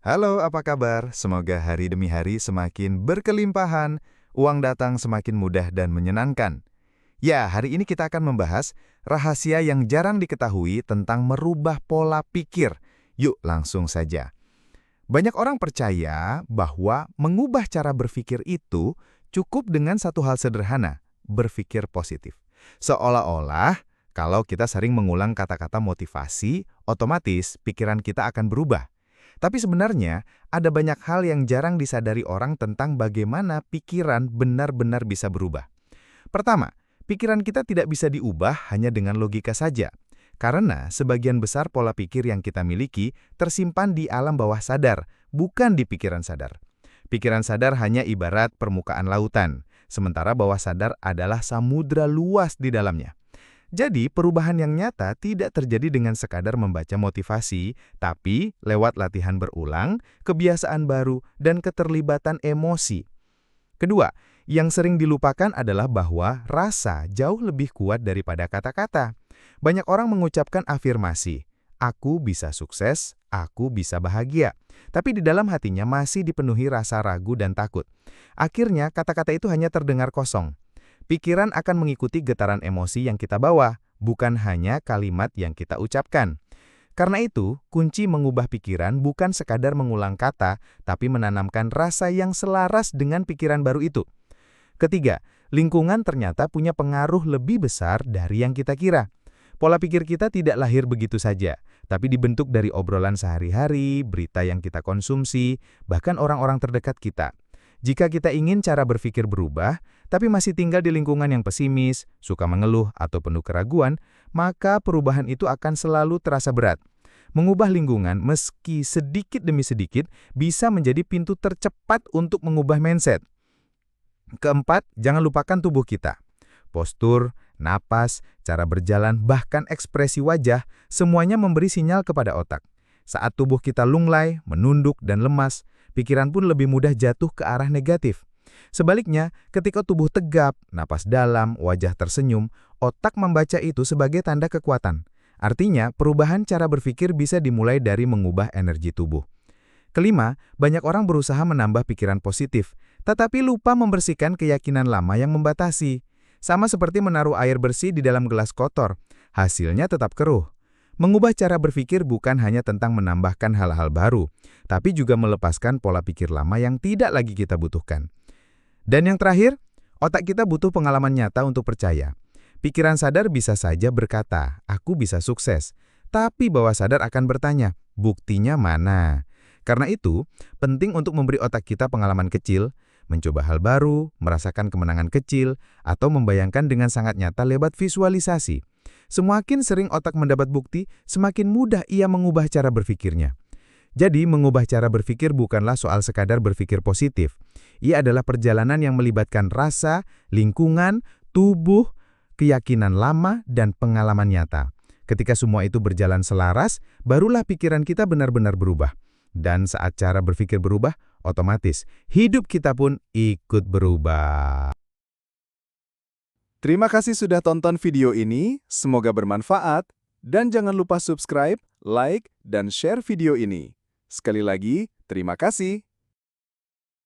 Halo, apa kabar? Semoga hari demi hari semakin berkelimpahan, uang datang semakin mudah dan menyenangkan. Ya, hari ini kita akan membahas rahasia yang jarang diketahui tentang merubah pola pikir. Yuk, langsung saja. Banyak orang percaya bahwa mengubah cara berpikir itu cukup dengan satu hal sederhana, berpikir positif. Seolah-olah kalau kita sering mengulang kata-kata motivasi, otomatis pikiran kita akan berubah. Tapi sebenarnya, ada banyak hal yang jarang disadari orang tentang bagaimana pikiran benar-benar bisa berubah. Pertama, pikiran kita tidak bisa diubah hanya dengan logika saja. Karena sebagian besar pola pikir yang kita miliki tersimpan di alam bawah sadar, bukan di pikiran sadar. Pikiran sadar hanya ibarat permukaan lautan, sementara bawah sadar adalah samudra luas di dalamnya. Jadi, perubahan yang nyata tidak terjadi dengan sekadar membaca motivasi, tapi lewat latihan berulang, kebiasaan baru, dan keterlibatan emosi. Kedua, yang sering dilupakan adalah bahwa rasa jauh lebih kuat daripada kata-kata. Banyak orang mengucapkan afirmasi, "Aku bisa sukses, aku bisa bahagia." Tapi di dalam hatinya masih dipenuhi rasa ragu dan takut. Akhirnya, kata-kata itu hanya terdengar kosong. Pikiran akan mengikuti getaran emosi yang kita bawa, bukan hanya kalimat yang kita ucapkan. Karena itu, kunci mengubah pikiran bukan sekadar mengulang kata, tapi menanamkan rasa yang selaras dengan pikiran baru itu. Ketiga, lingkungan ternyata punya pengaruh lebih besar dari yang kita kira. Pola pikir kita tidak lahir begitu saja, tapi dibentuk dari obrolan sehari-hari, berita yang kita konsumsi, bahkan orang-orang terdekat kita. Jika kita ingin cara berpikir berubah, tapi masih tinggal di lingkungan yang pesimis, suka mengeluh, atau penuh keraguan, maka perubahan itu akan selalu terasa berat. Mengubah lingkungan meski sedikit demi sedikit bisa menjadi pintu tercepat untuk mengubah mindset. Keempat, jangan lupakan tubuh kita. Postur, napas, cara berjalan, bahkan ekspresi wajah, semuanya memberi sinyal kepada otak. Saat tubuh kita lunglai, menunduk, dan lemas, pikiran pun lebih mudah jatuh ke arah negatif. Sebaliknya, ketika tubuh tegap, napas dalam, wajah tersenyum, otak membaca itu sebagai tanda kekuatan. Artinya, perubahan cara berpikir bisa dimulai dari mengubah energi tubuh. Kelima, banyak orang berusaha menambah pikiran positif, tetapi lupa membersihkan keyakinan lama yang membatasi. Sama seperti menaruh air bersih di dalam gelas kotor, hasilnya tetap keruh. Mengubah cara berpikir bukan hanya tentang menambahkan hal-hal baru, tapi juga melepaskan pola pikir lama yang tidak lagi kita butuhkan. Dan yang terakhir, otak kita butuh pengalaman nyata untuk percaya. Pikiran sadar bisa saja berkata, "Aku bisa sukses." Tapi bawah sadar akan bertanya, "Buktinya mana?" Karena itu, penting untuk memberi otak kita pengalaman kecil, mencoba hal baru, merasakan kemenangan kecil, atau membayangkan dengan sangat nyata lewat visualisasi. Semakin sering otak mendapat bukti, semakin mudah ia mengubah cara berpikirnya. Jadi, mengubah cara berpikir bukanlah soal sekadar berpikir positif. Ia adalah perjalanan yang melibatkan rasa, lingkungan, tubuh, keyakinan lama, dan pengalaman nyata. Ketika semua itu berjalan selaras, barulah pikiran kita benar-benar berubah. Dan saat cara berpikir berubah, otomatis hidup kita pun ikut berubah. Terima kasih sudah tonton video ini, semoga bermanfaat, dan jangan lupa subscribe, like, dan share video ini. Sekali lagi, terima kasih.